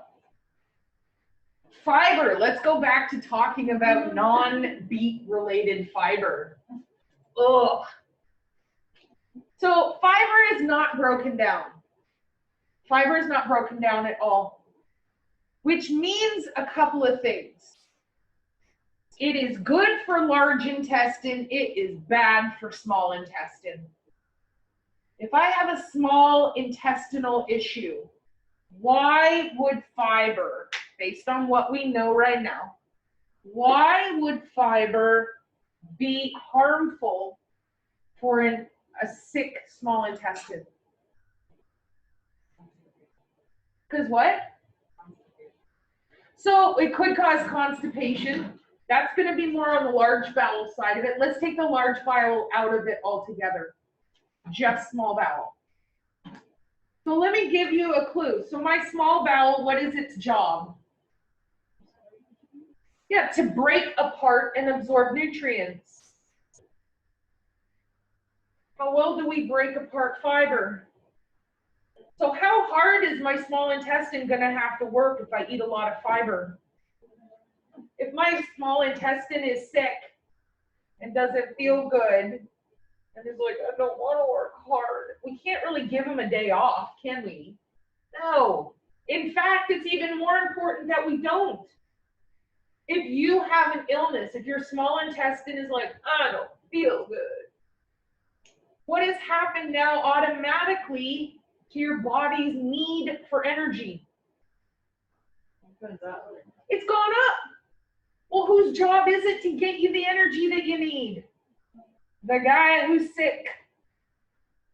Fiber. Let's go back to talking about non-beet related fiber. Ugh. So fiber is not broken down. Fiber is not broken down at all, which means a couple of things. It is good for large intestine. It is bad for small intestine. If I have a small intestinal issue, why would fiber, based on what we know right now, why would fiber be harmful for a sick small intestine? Because what? So it could cause constipation. That's going to be more on the large bowel side of it. Let's take the large bowel out of it altogether. Just small bowel. So let me give you a clue. So my small bowel, what is its job? Yeah, to break apart and absorb nutrients. How well do we break apart fiber? So how hard is my small intestine going to have to work if I eat a lot of fiber? If my small intestine is sick and doesn't feel good and is like, I don't want to work hard, we can't really give them a day off, can we? No. In fact, it's even more important that we don't. If you have an illness, if your small intestine is like, I don't feel good, what has happened now automatically to your body's need for energy? It's gone up. Well, whose job is it to get you the energy that you need? The guy who's sick.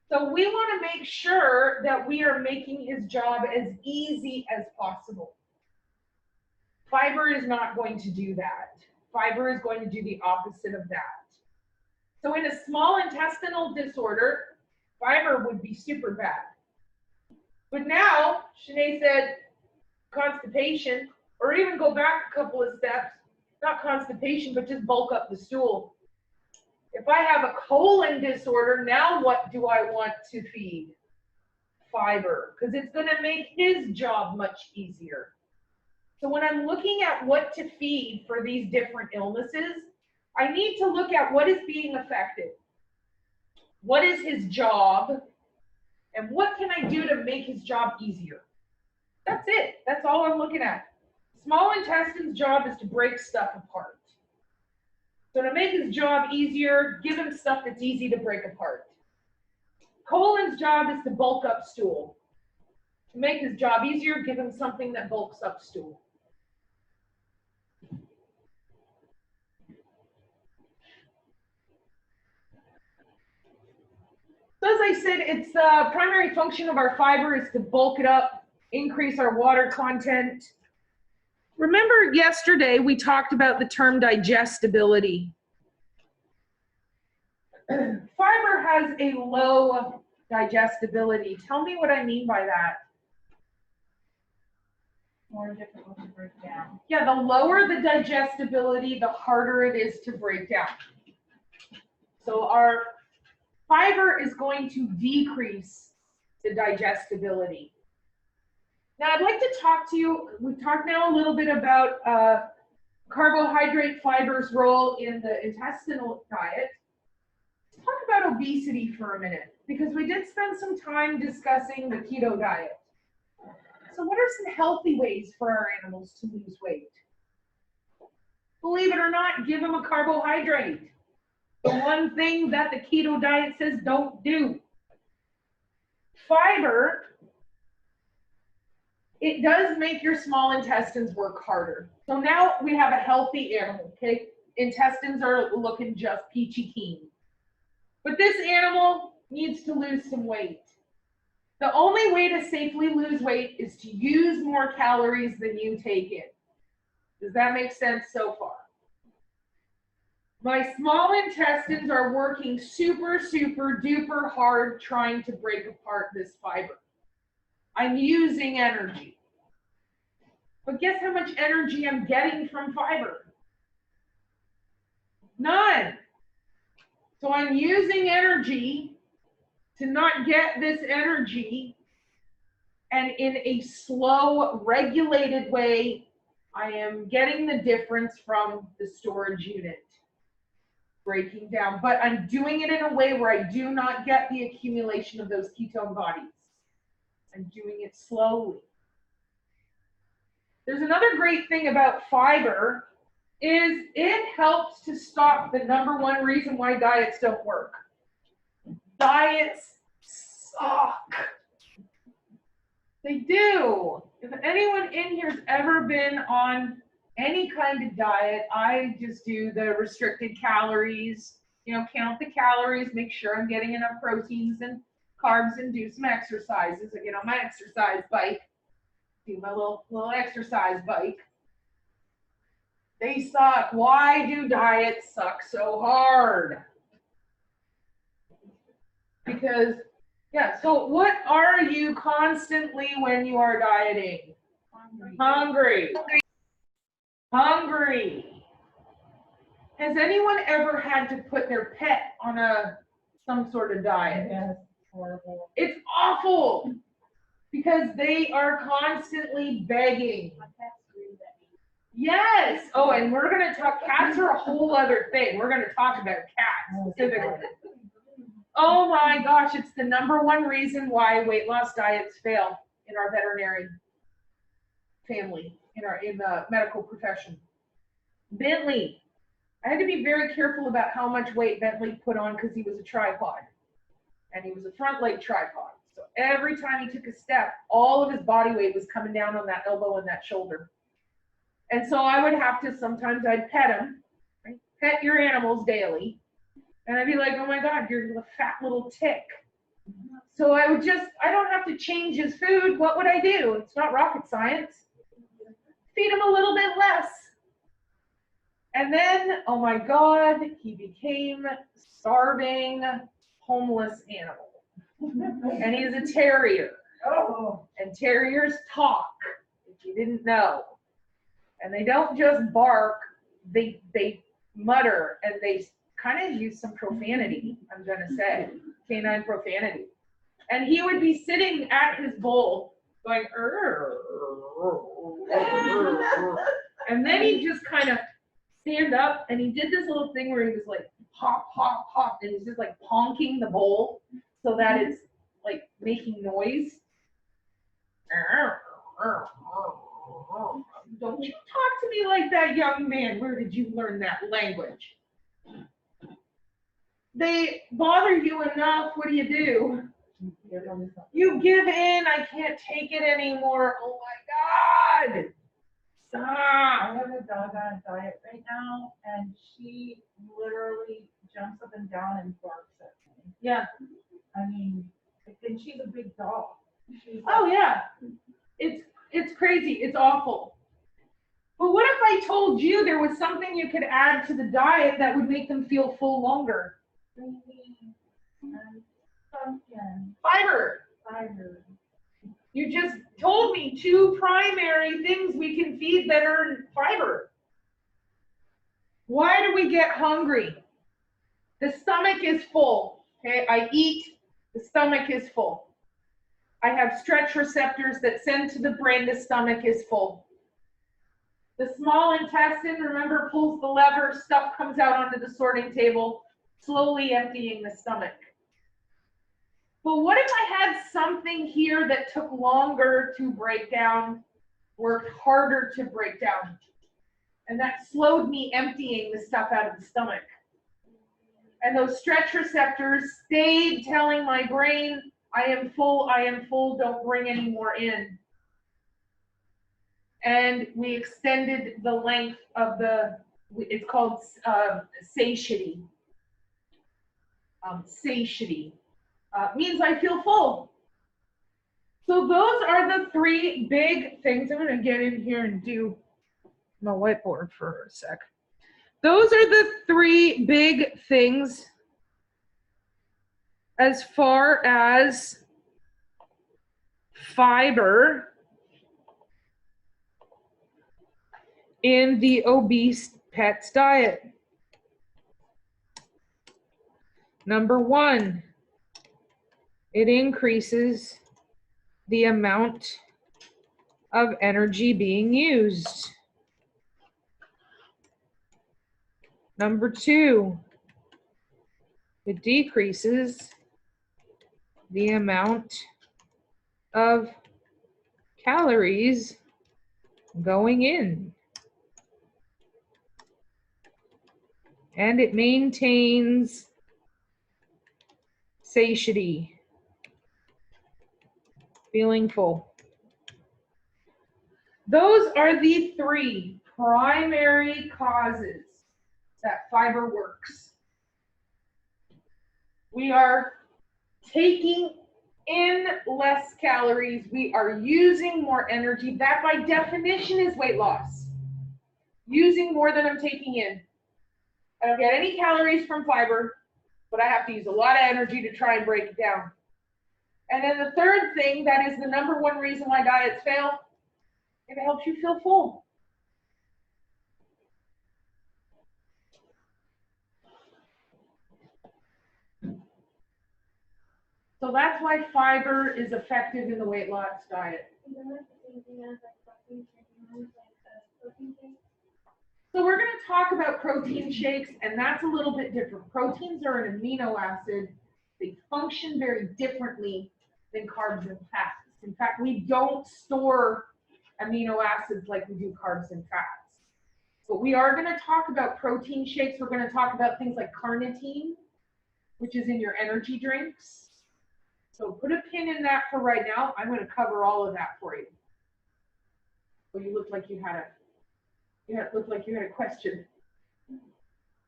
So we want to make sure that we are making his job as easy as possible. Fiber is not going to do that. Fiber is going to do the opposite of that. So in a small intestinal disorder, fiber would be super bad. But now, Shanae said constipation, or even go back a couple of steps, not constipation, but just bulk up the stool. If I have a colon disorder, now what do I want to feed? Fiber, because it's going to make his job much easier. So when I'm looking at what to feed for these different illnesses, I need to look at what is being affected. What is his job? And what can I do to make his job easier? That's it. That's all I'm looking at. Small intestine's job is to break stuff apart. So to make his job easier, give him stuff that's easy to break apart. Colon's job is to bulk up stool. To make his job easier, give him something that bulks up stool. So as I said, it's the primary function of our fiber is to bulk it up, increase our water content. Remember yesterday we talked about the term digestibility. Fiber has a low digestibility. Tell me what I mean by that. More difficult to break down. Yeah, the lower the digestibility, the harder it is to break down. So our fiber is going to decrease the digestibility. Now I'd like to talk to you, we've talked now a little bit about carbohydrate fiber's role in the intestinal diet. Let's talk about obesity for a minute, because we did spend some time discussing the keto diet. So what are some healthy ways for our animals to lose weight? Believe it or not, give them a carbohydrate. The one thing that the keto diet says don't do. Fiber, it does make your small intestines work harder. So now we have a healthy animal, okay? Intestines are looking just peachy keen. But this animal needs to lose some weight. The only way to safely lose weight is to use more calories than you take in. Does that make sense so far? My small intestines are working super, super duper hard trying to break apart this fiber. I'm using energy. But guess how much energy I'm getting from fiber? None. So I'm using energy to not get this energy, and in a slow, regulated way, I am getting the difference from the storage unit breaking down, but I'm doing it in a way where I do not get the accumulation of those ketone bodies. I'm doing it slowly. There's another great thing about fiber is it helps to stop the number one reason why diets don't work. Diets suck. They do. If anyone in here's ever been on any kind of diet, I just do the restricted calories, count the calories, make sure I'm getting enough proteins and carbs, and do some exercises. I get on my exercise bike, do my little exercise bike. They suck. Why do diets suck so hard? Because, so what are you constantly when you are dieting? Hungry. Hungry. Has anyone ever had to put their pet on some sort of diet? Yes, horrible. It's awful because they are constantly begging. My cat screams at me. Yes. Oh, and we're going to talk, cats are a whole other thing. We're going to talk about cats specifically. Oh my gosh, it's the number one reason why weight loss diets fail in our veterinary family, in the medical profession. Bentley. I had to be very careful about how much weight Bentley put on because he was a tripod. And he was a front leg tripod. So every time he took a step, all of his body weight was coming down on that elbow and that shoulder. And so I would have to, sometimes I'd pet him, right? Pet your animals daily. And I'd be like, oh my God, you're a fat little tick. So I don't have to change his food. What would I do? It's not rocket science. Feed him a little bit less. And then, oh my God, he became starving, homeless animal. And he's a terrier. Oh. And terriers talk, if you didn't know. And they don't just bark, they mutter, and they kind of use some profanity, I'm gonna say, canine profanity. And he would be sitting at his bowl going, and then he'd just kind of stand up, and he did this little thing where he was like, hop, hop, hop, and he's just like honking the bowl so that it's like making noise. Don't you talk to me like that, young man. Where did you learn that language? They bother you enough. What do? You give in. I can't take it anymore. Oh my God. Stop. I have a dog on a diet right now, and she literally jumps up and down and barks at me. Yeah. I mean, and she's a big dog. She's Oh, like, yeah. It's crazy. It's awful. But what if I told you there was something you could add to the diet that would make them feel full longer? pumpkin, Fiber. fiber. You just told me 2 primary things we can feed that are fiber. Why do we get hungry? The stomach is full. Okay, I eat, the stomach is full. I have stretch receptors that send to the brain, the stomach is full. The small intestine, remember, pulls the lever, stuff comes out onto the sorting table, slowly emptying the stomach. But what if I had something here that took longer to break down, worked harder to break down, and that slowed me emptying the stuff out of the stomach? And those stretch receptors stayed telling my brain, I am full, don't bring any more in. And we extended the length of it's called satiety. Satiety means I feel full. So those are the 3 big things. I'm going to get in here and do my whiteboard for a sec. Those are the 3 big things as far as fiber in the obese pet's diet. Number 1, it increases the amount of energy being used. Number 2, it decreases the amount of calories going in. And it maintains satiety, feeling full. Those are the 3 primary causes that fiber works. We are taking in less calories, we are using more energy. That by definition is weight loss. Using more than I'm taking in. I don't get any calories from fiber, but I have to use a lot of energy to try and break it down. And then the third thing, that is the number 1 reason why diets fail, it helps you feel full. So that's why fiber is effective in the weight loss diet. Is that the same thing as like protein shakes, like protein shakes? So we're going to talk about protein shakes, and that's a little bit different. Proteins are an amino acid. They function very differently than carbs and fats. In fact, we don't store amino acids like we do carbs and fats. But we are going to talk about protein shakes. We're going to talk about things like carnitine, which is in your energy drinks. So put a pin in that for right now. I'm going to cover all of that for you. Well, you look like you had a question.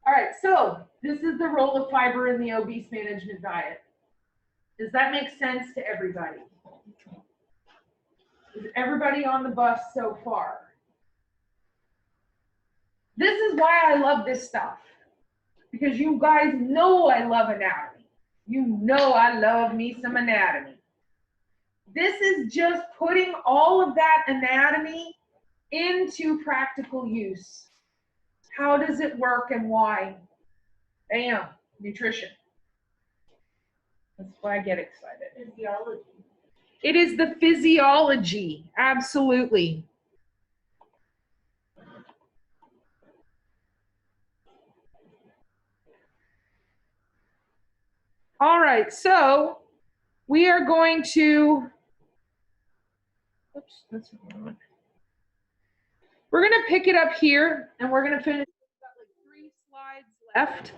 All right, so this is the role of fiber in the obese management diet. Does that make sense to everybody? Is everybody on the bus so far? This is why I love this stuff, because you guys know I love anatomy. You know I love me some anatomy. This is just putting all of that anatomy into practical use. How does it work and why? Bam, nutrition. That's why I get excited. Physiology. It is the physiology, absolutely. All right, so we are going to, oops, that's the wrong one. We're going to pick it up here, and we're going to finish. We've got like 3 slides left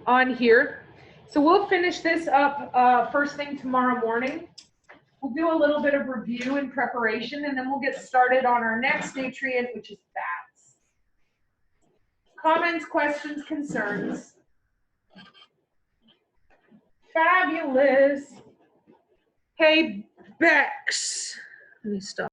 on here. So we'll finish this up first thing tomorrow morning. We'll do a little bit of review and preparation, and then we'll get started on our next nutrient, which is fats. Comments, questions, concerns? Fabulous. Hey, Bex. Let me stop.